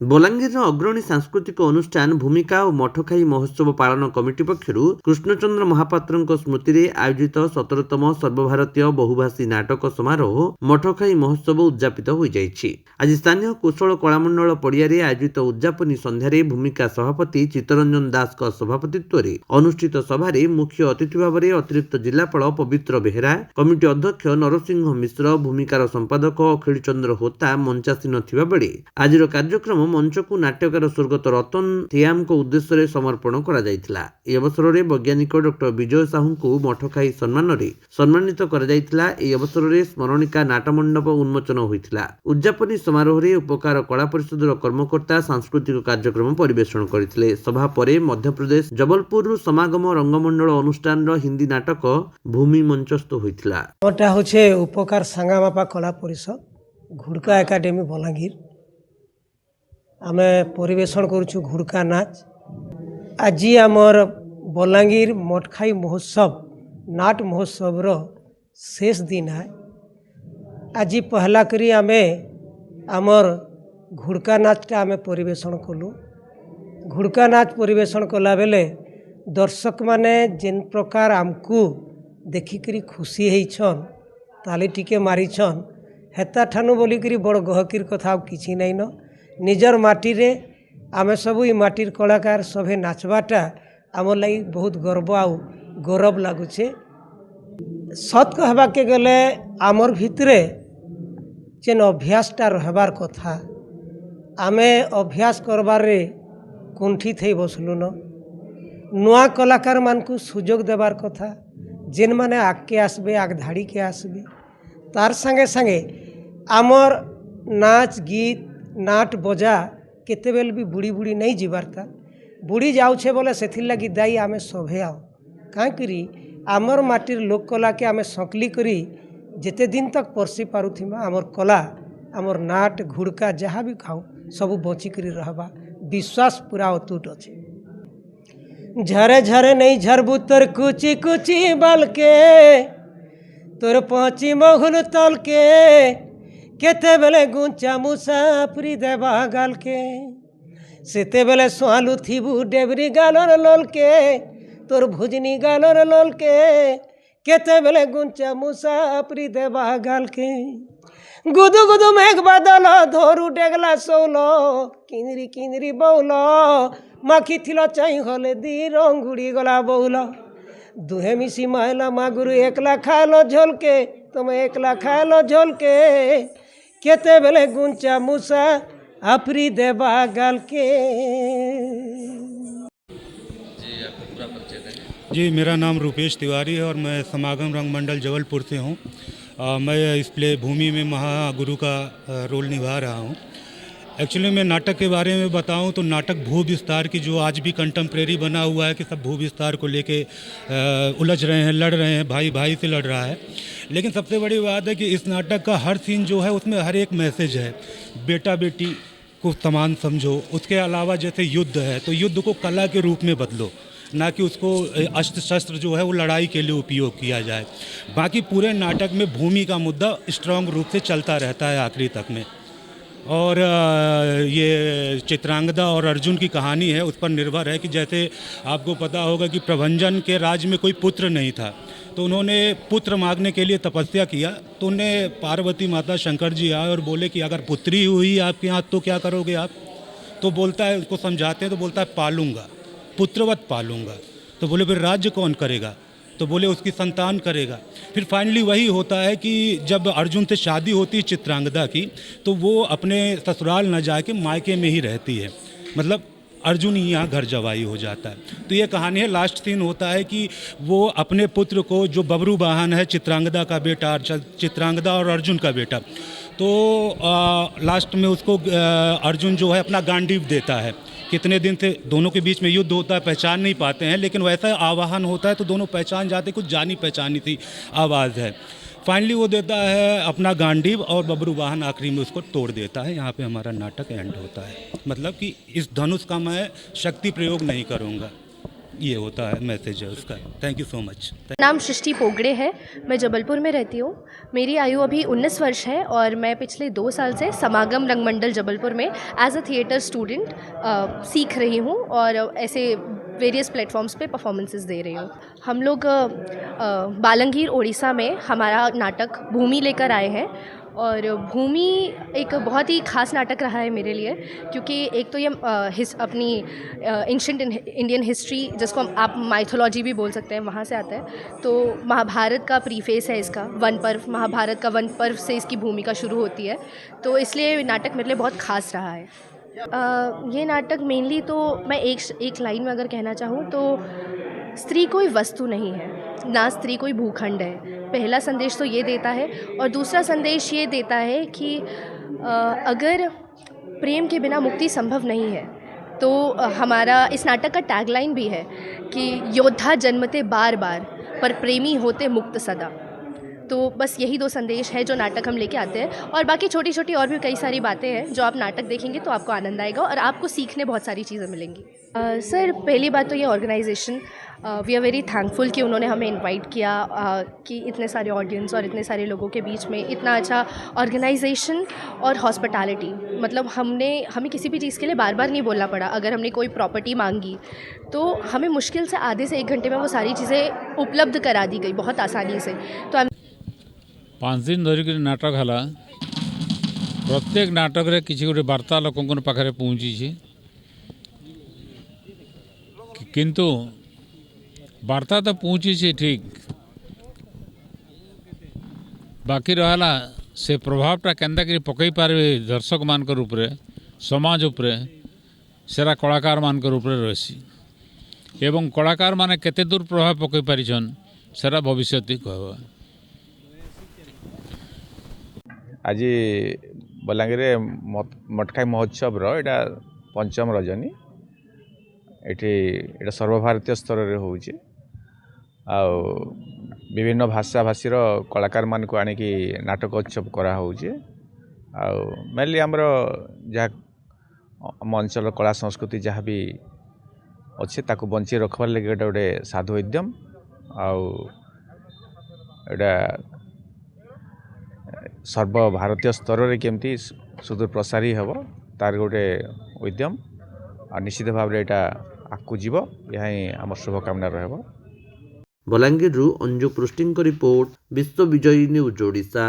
बलांगीर अग्रणी सांस्कृतिक अनुष्ठान भूमिका और मठखाई महोत्सव पालन कमिटी पक्षर कृष्णचंद्र महापात्र स्मृति में आयोजित 17तम सर्वभारतीय बहुभाषी नाटक समारोह मठखाई महोत्सव उद्यापित हो जाइछि। आज स्थानीय कुशल कलामंडल पड़िया आयोजित उद्यापनी संध्यारे भूमिका सभापति चित्तरंजन दास सभापतित्व में अनुष्ठित सभारे मुख्य अतिथि भाव में अतिरिक्त जिलापाल पवित्र बेहेरा, कमिटी अध्यक्ष नरसिंह मिश्र, भूमिकार संपादक अखिल चंद्र होता मंचासीन थिबा बेले आजिर कार्यक्रम मंच को नाट्यकार स्वर्गत रतन थियाम को उद्देश्य समर्पण करा जायतिला। ए अवसर में वैज्ञानिक डॉक्टर विजय साहू को मठखाई सम्मान रे सम्मानित करा जायतिला। ए अवसर में स्मरणिका नाटमंडप उन्मोचन होइतिला। उद्यापनी समारोह रे उपकार कला परिषदर कर्मकर्ता सांस्कृतिक कार्यक्रम परिवेषण करथिले। सभा परे मध्य प्रदेश जबलपुर समागम रंगमंडल अनुष्ठान हिंदी नाटक भूमि मंचस्थ होइतिला। ओटा होछे उपकार सांगामापा कला परिषद घुड़का एकाडेमी बलांगीर आमे परिवेषण करुछु घुड़का नाच। आज आमर बलांगीर मठखाई महोत्सव नाट महोत्सव रो शेष दिन है। आज पहला करी आमे आमर घुड़का नाचटा आमे परिवेषण कलु। घुड़का नाच परिवेषण कला बेले दर्शक माने जेन प्रकार आमको देखिकरी खुशी होइछन ताली टिके मारिछन हेता ठानु बोलिकरी बड़ गहकीर कथा किछि नै न। निजर माटी रे आमे सबू ई माटीर कलाकार सभे नाचबाटा आमर लगी बहुत गर्व आउ गौरव लगुचे। सत कहबा के गले आमर भितरे जेन अभ्यासटा रहबार कथा आमे अभ्यास करबार रे कुंठी थई बसलु न। नुआ कलाकार मानकु सुजोग देबार कथा जेन माने आगे आसबे आग धाड़ी के आसबे तार संगे संगे आमर नाच गीत नाट बजा केते बेल भी बुड़ी बुड़ी नहीं जीवारता बुड़ी जाउछे बोले सेथिर लगी दाई आमे सभे आओ काँ करी आमर माटीर लोक कला के आमे सकली करी जेते दिन तक परसी पारुथिमा आमर कला आमर नाट घुड़का जहाँ भी खाऊ सबू बची करी रहबा विश्वास पूरा अतुट अच्छे। झरे झरे नहीं झरबू तोर कुची कुची बाल के तोर पहुँची महुल तल के केते बेले गुंचा मुसाफरी देवा गाल के सेते बेले सोहालू थीबू डेबरी गालर लोल के तोर भुजनी गालर लोल के केते बेले गुंचा मुसाफरी देवा गाल के गुदु गुदु मेघ बादल धोरू डेगला सोलो किंदरी किंदरी बौलो माखी थिलो चाई होले दी रंगुड़ी गला बौलो दुहे मिसी मायला मागुरु एकला खालो झोल के तुम एकला खालो झोल के केते बेले गुंचा मूसा आपरी देवा गाल के। जी मेरा नाम रूपेश तिवारी है और मैं समागम रंगमंडल जबलपुर से हूँ। मैं इस प्ले भूमि में महागुरु का रोल निभा रहा हूँ। एक्चुअली मैं नाटक के बारे में बताऊं तो नाटक भू विस्तार की जो आज भी कंटेम्प्रेरी बना हुआ है कि सब भू विस्तार को लेके उलझ रहे हैं, लड़ रहे हैं, भाई भाई से लड़ रहा है। लेकिन सबसे बड़ी बात है कि इस नाटक का हर सीन जो है उसमें हर एक मैसेज है। बेटा बेटी को समान समझो। उसके अलावा जैसे युद्ध है तो युद्ध को कला के रूप में बदलो, ना कि उसको अस्त्र शस्त्र जो है वो लड़ाई के लिए उपयोग किया जाए। बाकी पूरे नाटक में भूमि का मुद्दा स्ट्रांग रूप से चलता रहता है आखिरी तक में। और ये चित्रांगदा और अर्जुन की कहानी है, उस पर निर्भर है कि जैसे आपको पता होगा कि प्रभंजन के राज्य में कोई पुत्र नहीं था तो उन्होंने पुत्र मांगने के लिए तपस्या किया। तो उन्हें पार्वती माता शंकर जी आए और बोले कि अगर पुत्री हुई आपके यहाँ तो क्या करोगे आप। तो बोलता है, उसको समझाते हैं तो बोलता है पालूंगा, पुत्रवत पालूंगा। तो बोले फिर राज्य कौन करेगा। तो बोले उसकी संतान करेगा। फिर फाइनली वही होता है कि जब अर्जुन से शादी होती है चित्रांगदा की तो वो अपने ससुराल न जाके मायके में ही रहती है, मतलब अर्जुन ही यहाँ घर जवाई हो जाता है। तो ये कहानी है। लास्ट सीन होता है कि वो अपने पुत्र को, जो बबरू वाहन है चित्रांगदा का बेटा, चित्रांगदा और अर्जुन का बेटा, तो लास्ट में उसको अर्जुन जो है अपना गांडीव देता है। कितने दिन से दोनों के बीच में युद्ध होता है, पहचान नहीं पाते हैं, लेकिन वैसा आवाहन होता है तो दोनों पहचान जाते, कुछ जानी पहचानी सी आवाज़ है। फाइनली वो देता है अपना गांडीव और बबरू वाहन आखिरी में उसको तोड़ देता है। यहाँ पे हमारा नाटक एंड होता है। मतलब कि इस धनुष का मैं शक्ति प्रयोग नहीं करूँगा। ये होता है, मैसेज है उसका। Thank you so much. नाम सृष्टि पोगड़े है। मैं जबलपुर में रहती हूँ। मेरी आयु अभी 19 वर्ष है और मैं पिछले 2 साल से समागम रंगमंडल जबलपुर में एज अ थिएटर स्टूडेंट सीख रही हूँ और ऐसे वेरियस प्लेटफॉर्म्स पे परफॉर्मेंसेस दे रही हूँ। हम लोग बालंगीर उड़ीसा में हमारा नाटक भूमि लेकर आए हैं और भूमि एक बहुत ही ख़ास नाटक रहा है मेरे लिए, क्योंकि एक तो ये अपनी एंशंट इंडियन हिस्ट्री, जिसको आप माइथोलॉजी भी बोल सकते हैं, वहाँ से आता है। तो महाभारत का प्रीफेस है इसका, वन पर्व, महाभारत का वन पर्व से इसकी भूमिका शुरू होती है। तो इसलिए ये नाटक मेरे लिए बहुत ख़ास रहा है। ये नाटक मेनली तो मैं एक लाइन में अगर कहना चाहूँ तो स्त्री कोई वस्तु नहीं है, ना स्त्री कोई भूखंड है। पहला संदेश तो ये देता है और दूसरा संदेश ये देता है कि अगर प्रेम के बिना मुक्ति संभव नहीं है तो हमारा इस नाटक का टैगलाइन भी है कि योद्धा जन्मते बार बार पर प्रेमी होते मुक्त सदा। तो बस यही 2 संदेश है जो नाटक हम लेके आते हैं और बाकी छोटी छोटी और भी कई सारी बातें हैं जो आप नाटक देखेंगे तो आपको आनंद आएगा और आपको सीखने बहुत सारी चीज़ें मिलेंगी। सर, पहली बात तो ये organisation, we are very thankful कि उन्होंने हमें इनवाइट किया कि इतने सारे ऑडियंस और इतने सारे लोगों के बीच में इतना अच्छा ऑर्गेनाइजेशन और हॉस्पिटैलिटी। मतलब हमें किसी भी चीज़ के लिए बार बार नहीं बोलना पड़ा। अगर हमने कोई प्रॉपर्टी मांगी तो हमें मुश्किल से आधे से 1 घंटे में वो सारी चीज़ें उपलब्ध करा दी गई बहुत आसानी से। तो 5 दिन धरिक नाटक है। प्रत्येक नाटक रे किसी गोटे वार्ता लोक पाखे पहुँची, किंतु वार्ता तो पहुँची ठीक, बाकी रहा से प्रभावटा केन्ता करी पकई पारे दर्शक मान उपरे, समाज उपरे, सेरा कलाकार मान उपरे रही एवं कलाकार माने केते दूर प्रभाव पकई पारिछन सेरा भविष्य कहवा। आज बलांगीर मटखाई महोत्सव रा पंचम रजनी एटा सर्वभारतीय स्तर रे होउची आ विभिन्न भाषा भाषीर कलाकार मान को आनी की नाटक उत्सव करा होउची आ मेनली हमर जहाँ अंचल कला संस्कृति जहाँ भी अच्छे ताको बंची रखबार लगे गोटे साधु उद्यम आटा सर्वभारतीय स्तर रे केमती सुदूर प्रसारी हेब तार गोटे उद्यम आ निश्चित भाव में यहाँ आगू जीव, यह आम शुभकामना रहिब। बलांगीरु अंजु पृष्टिंक रिपोर्ट, विश्व विजयी न्यूज ओडिशा।